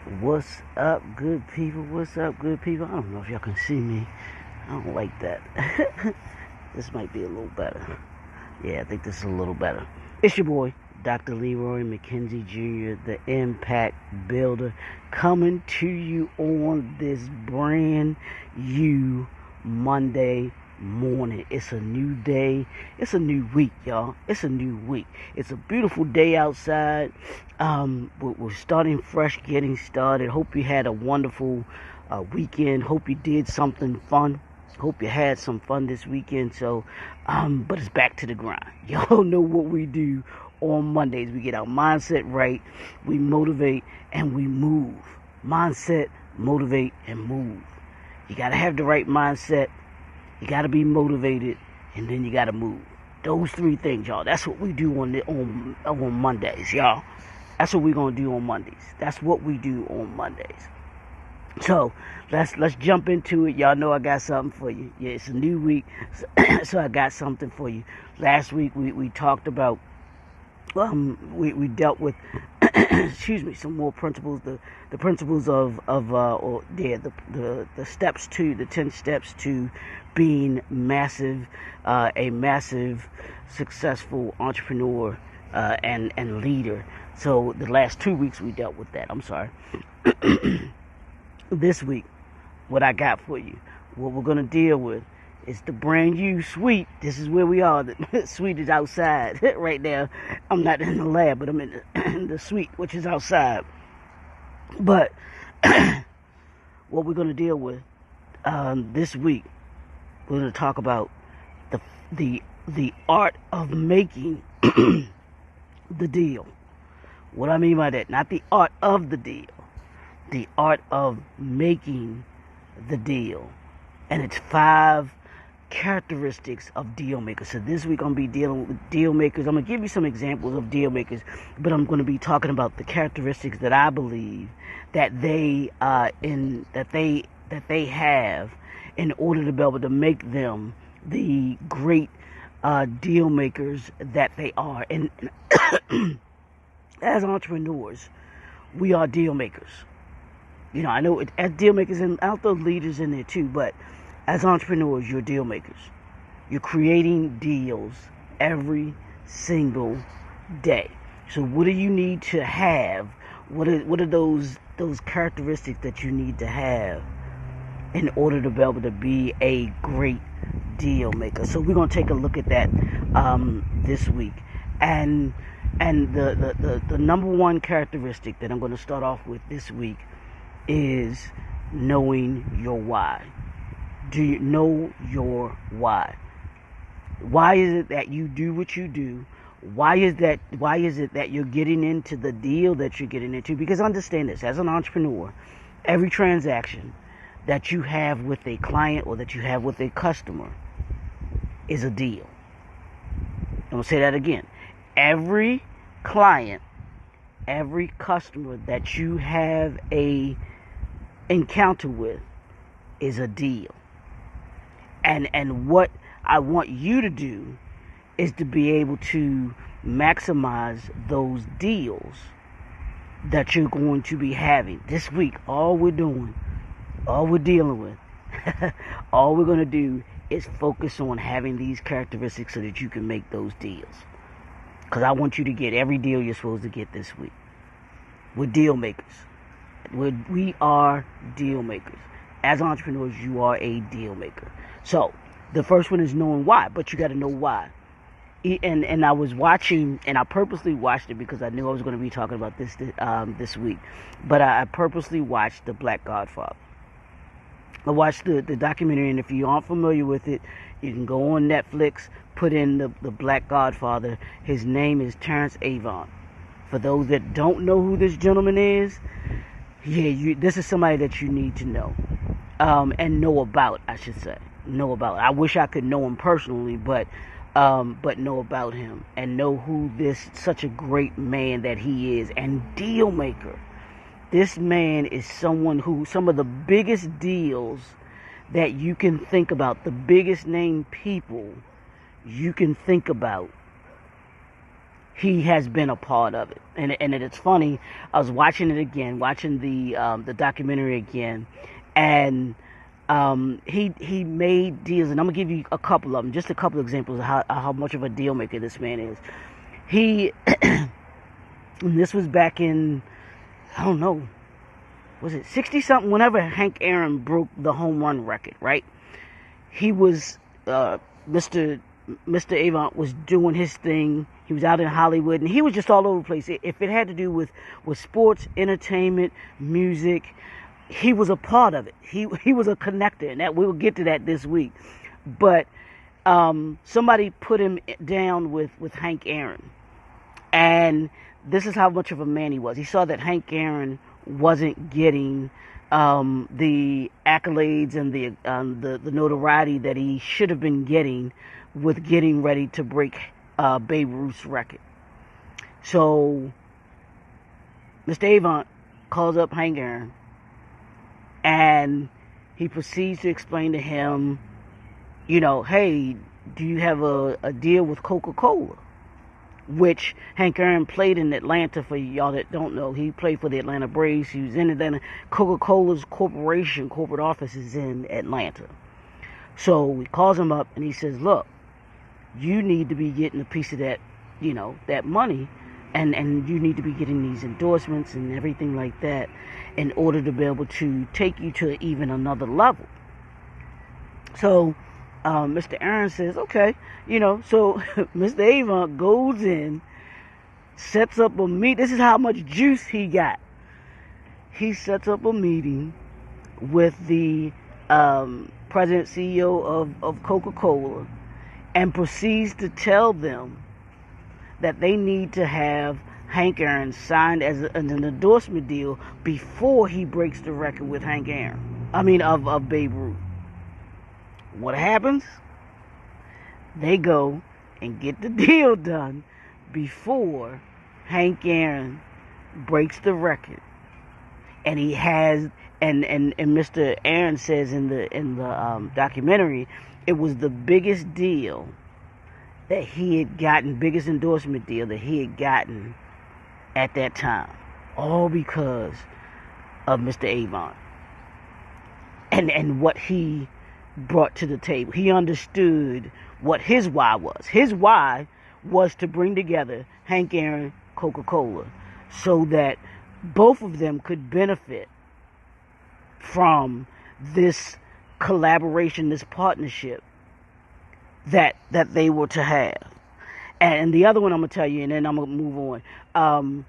What's up, good people? What's up, good people? I don't know if y'all can see me. I don't like that. This might be a little better. Yeah, I think this is a little better. It's your boy, Dr. Leroy McKenzie Jr., the Impact Builder, coming to you on this brand new Monday morning. It's a new day. It's a new week, y'all. It's a new week. It's a beautiful day outside. We're starting fresh, getting started. Hope you had a wonderful weekend. Hope you did something fun. Hope you had some fun this weekend. But it's back to the grind. Y'all know what we do on Mondays. We get our mindset right. We motivate and we move. Mindset, motivate, and move. You got to have the right mindset. You got to be motivated, and then you got to move. Those three things, y'all. That's what we do on Mondays, y'all. That's what we're going to do on Mondays. That's what we do on Mondays. So, let's jump into it. Y'all know I got something for you. Yeah, it's a new week, so I got something for you. Last week, we talked about, we dealt with, excuse me, some more principles, the principles the steps to, the 10 steps to being a massive, successful entrepreneur, and leader. So the last 2 weeks we dealt with that. I'm sorry. This week, what I got for you, what we're going to deal with is the brand new suite. This is where we are. The suite is outside right now. I'm not in the lab, but I'm in the suite, which is outside. But what we're going to deal with this week, we're going to talk about the art of making the deal. What I mean by that, not the art of the deal, the art of making the deal. And it's 5 characteristics of deal makers. So this week I'm going to be dealing with deal makers. I'm going to give you some examples of deal makers, but I'm going to be talking about the characteristics that I believe that they have in order to be able to make them the great deal makers that they are. And as entrepreneurs, we are deal makers. You know, I know as deal makers, and I'll throw leaders in there too, but as entrepreneurs, you're deal makers. You're creating deals every single day. So what do you need to have? What are those characteristics that you need to have in order to be able to be a great deal maker? So we're going to take a look at that this week. And the number one characteristic that I'm going to start off with this week is knowing your why. Do you know your why? Why is it that you do what you do? Why is it that you're getting into the deal that you're getting into? Because understand this, as an entrepreneur, every transaction that you have with a client or that you have with a customer is a deal. I'm going to say that again. Every client, every customer that you have a encounter with is a deal. And what I want you to do is to be able to maximize those deals that you're going to be having this week. All we're dealing with, all we're going to do is focus on having these characteristics so that you can make those deals. Because I want you to get every deal you're supposed to get this week. We're deal makers. We are deal makers. As entrepreneurs, you are a deal maker. So, the first one is knowing why, but you got to know why. And I was watching, and I purposely watched it because I knew I was going to be talking about this week. But I purposely watched The Black Godfather. I watched the documentary, and if you aren't familiar with it, you can go on Netflix, put in the Black Godfather. His name is Terrence Avon. For those that don't know who this gentleman is, this is somebody that you need to know. And know about, I should say. Know about. I wish I could know him personally, but know about him and know who such a great man that he is, and deal maker. This man is someone who, some of the biggest deals that you can think about, the biggest name people you can think about, he has been a part of it. And it's funny. I was watching it again, watching the documentary again, and he made deals, and I'm gonna give you a couple of them, just a couple of examples of how much of a deal maker this man is. He, this was back in, I don't know, was it 60 something? Whenever Hank Aaron broke the home run record, right? He was Mr. Avant was doing his thing. He was out in Hollywood, and he was just all over the place. If it had to do with sports, entertainment, music, he was a part of it. He was a connector, and that we will get to that this week. But somebody put him down with Hank Aaron, and this is how much of a man he was. He saw that Hank Aaron wasn't getting the accolades and the notoriety that he should have been getting with getting ready to break Babe Ruth's record. So Mr. Avant calls up Hank Aaron, and he proceeds to explain to him, hey, do you have a deal with Coca-Cola? Which Hank Aaron played in Atlanta. For y'all that don't know, he played for the Atlanta Braves. He was in Atlanta. Coca-Cola's corporate office is in Atlanta. So he calls him up and he says, look, you need to be getting a piece of that, that money, and you need to be getting these endorsements and everything like that in order to be able to take you to even another level. So Mr. Aaron says, okay, so Mr. Avant goes in, sets up a meeting. This is how much juice he got. He sets up a meeting with the president, CEO of Coca-Cola, and proceeds to tell them that they need to have Hank Aaron signed as an endorsement deal before he breaks the record with Hank Aaron. Of Babe Ruth. What happens? They go and get the deal done before Hank Aaron breaks the record. And he has, and Mr. Aaron says in the documentary, it was the biggest deal that he had gotten, biggest endorsement deal that he had gotten at that time, all because of Mr. Avant and what he brought to the table. He understood what his why was. His why was to bring together Hank Aaron, Coca-Cola, so that both of them could benefit from this collaboration, this partnership that they were to have. And the other one I'm gonna tell you, and then I'm gonna move on.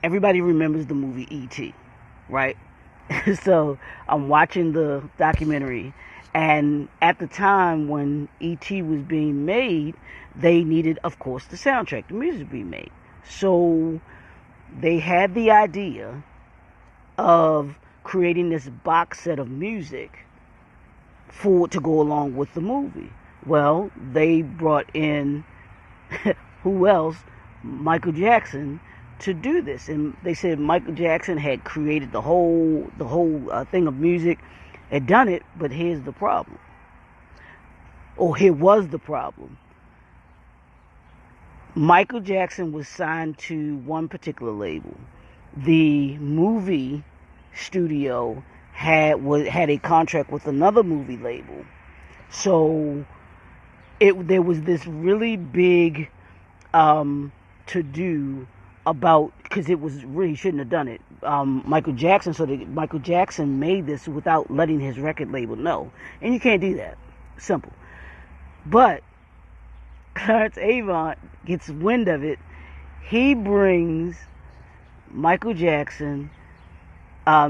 Everybody remembers the movie E.T., right? So I'm watching the documentary, and at the time when E.T. was being made, they needed, of course, the soundtrack, the music to be made. So they had the idea of creating this box set of music to go along with the movie. Well, they brought in who else? Michael Jackson to do this, and they said Michael Jackson had created the whole thing of music, had done it, but here's the problem, or here was the problem. Michael Jackson was signed to one particular label. The movie studio had a contract with another movie label, so there was this really big to do about, because it was really, shouldn't have done it. Michael Jackson made this without letting his record label know, and you can't do that. Simple. But Clarence Avant gets wind of it. He brings Michael Jackson,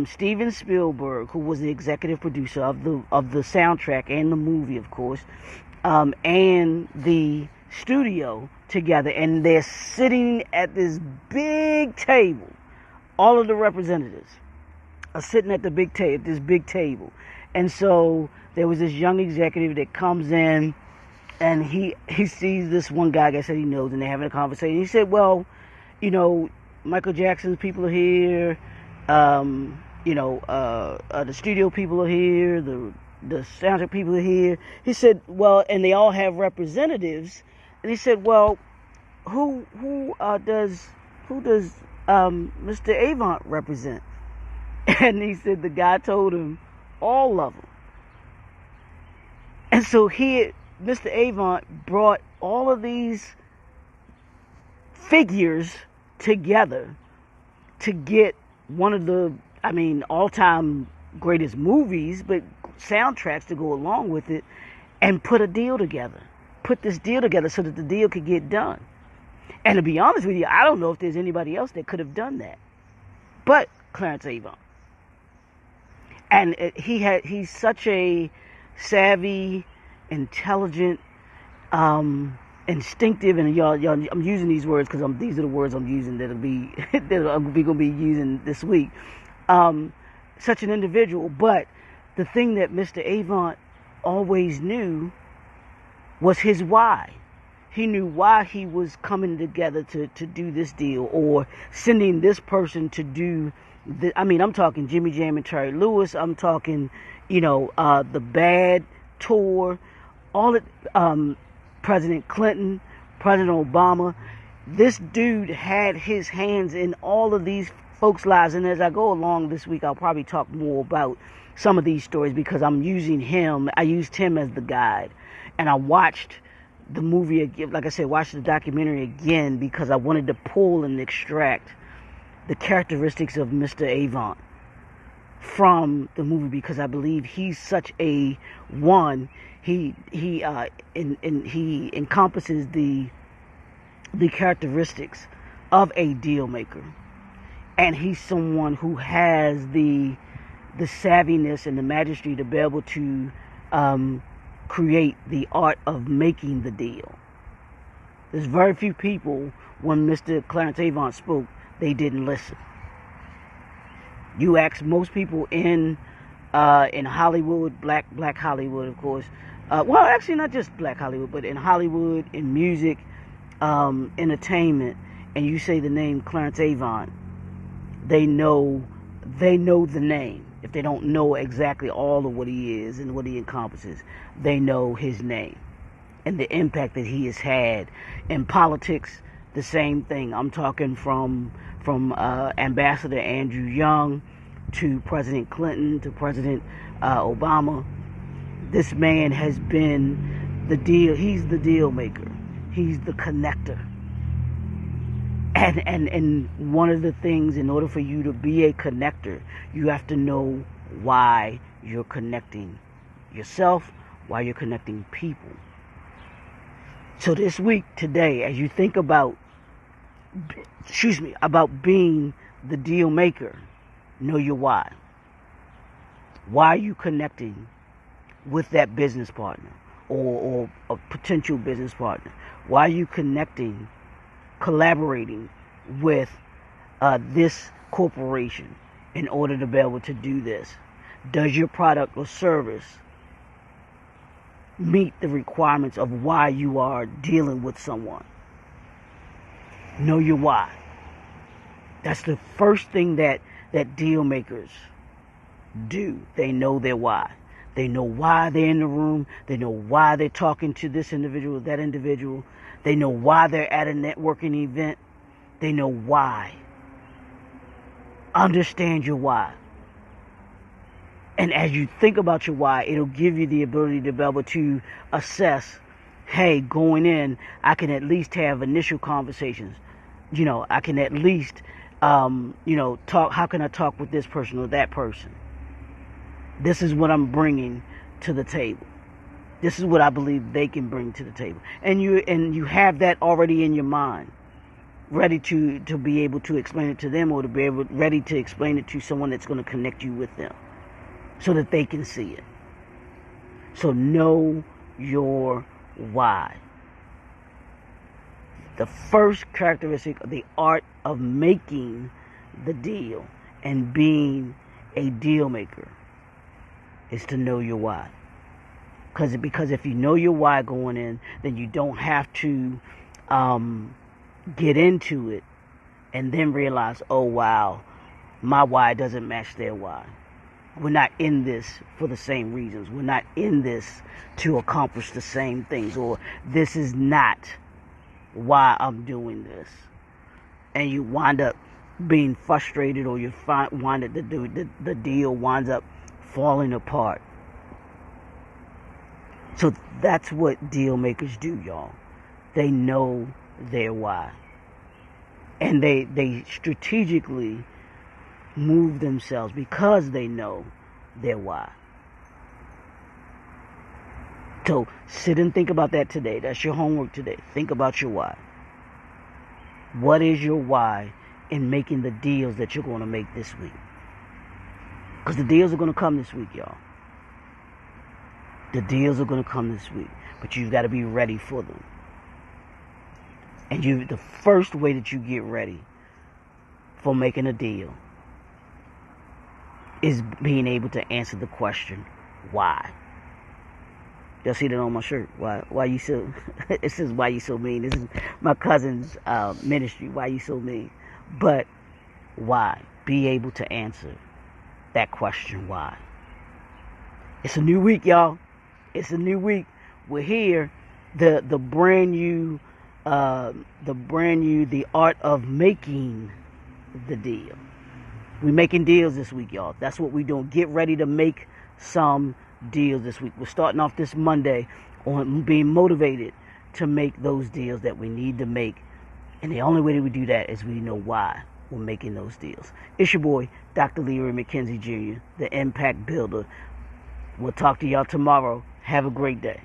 Steven Spielberg, who was the executive producer of the soundtrack and the movie, of course, and the studio together, and they're sitting at this big table. All of the representatives are sitting at this big table, and so there was this young executive that comes in, and he sees this one guy that said he knows, and they're having a conversation. He said, well, Michael Jackson's people are here, the studio people are here, the soundtrack people are here. He said, well, and they all have representatives. And he said, well, who does Mr. Avant represent? And he said the guy told him all of them. And so Mr. Avant brought all of these figures together to get one of the, all-time greatest movies, but soundtracks to go along with it, and put a deal together. Put this deal together so that the deal could get done. And to be honest with you, I don't know if there's anybody else that could have done that, but Clarence Avant. And he's such a savvy, intelligent, instinctive, and y'all, I'm using these words because these are the words I'm using that'll be gonna be using this week. Such an individual, but the thing that Mr. Avant always knew was his why. He knew why he was coming together to do this deal, or sending this person to do I'm talking Jimmy Jam and Terry Lewis. I'm talking, the Bad tour, all it, President Clinton, President Obama. This dude had his hands in all of these folks' lives. And as I go along this week, I'll probably talk more about some of these stories because I'm using him. I used him as the guide. And I watched the movie again, like I said, watched the documentary again because I wanted to pull and extract the characteristics of Mr. Avant from the movie, because I believe he's such a one. He encompasses the characteristics of a deal maker, and he's someone who has the savviness and the mastery to be able to create the art of making the deal. There's very few people, when Mr. Clarence Avant spoke, they didn't listen. You ask most people in Hollywood, black Hollywood, of course. Well, actually, not just black Hollywood, but in Hollywood, in music, entertainment, and you say the name Clarence Avant, they know the name. If they don't know exactly all of what he is and what he encompasses, they know his name and the impact that he has had in politics. The same thing. I'm talking from Ambassador Andrew Young to President Clinton to President Obama. This man has been the deal. He's the deal maker. He's the connector. And one of the things, in order for you to be a connector, you have to know why you're connecting yourself, why you're connecting people. So this week, today, as you think about being the deal maker, know your why. Why are you connecting with that business partner or a potential business partner? Why are you connecting, collaborating with this corporation in order to be able to do this? Does your product or service meet the requirements of why you are dealing with someone? Know your why. That's the first thing that deal makers do. They know their why. They know why they're in the room. They know why they're talking to this individual, that individual. They know why they're at a networking event. They know why. Understand your why. And as you think about your why, it'll give you the ability to be able to assess, hey, going in, I can at least have initial conversations. I can at least, talk. How can I talk with this person or that person? This is what I'm bringing to the table. This is what I believe they can bring to the table. And you have that already in your mind, ready to be able to explain it to them, or to be ready to explain it to someone that's going to connect you with them, so that they can see it. So know your why. The first characteristic of the art of making the deal and being a deal maker is to know your why. Because if you know your why going in, then you don't have to get into it and then realize, oh wow, my why doesn't match their why. We're not in this for the same reasons. We're not in this to accomplish the same things. Or this is not why I'm doing this. And you wind up being frustrated, or the deal winds up falling apart. So that's what deal makers do, y'all. They know their why. And they strategically move themselves because they know their why. So sit and think about that today. That's your homework today. Think about your why. What is your why in making the deals that you're going to make this week? Because the deals are going to come this week, y'all. The deals are going to come this week. But you've got to be ready for them. And the first way that you get ready for making a deal is being able to answer the question, why? Y'all see that on my shirt? Why you so? It says, "Why you so mean?" This is my cousin's ministry. Why you so mean? But why? Be able to answer that question. Why? It's a new week, y'all. It's a new week. We're here. The brand new, the art of making the deal. We're making deals this week, y'all. That's what we're doing. Get ready to make some deals this week. We're starting off this Monday on being motivated to make those deals that we need to make. And the only way that we do that is we know why we're making those deals. It's your boy, Dr. Leroy McKenzie Jr., the Impact Builder. We'll talk to y'all tomorrow. Have a great day.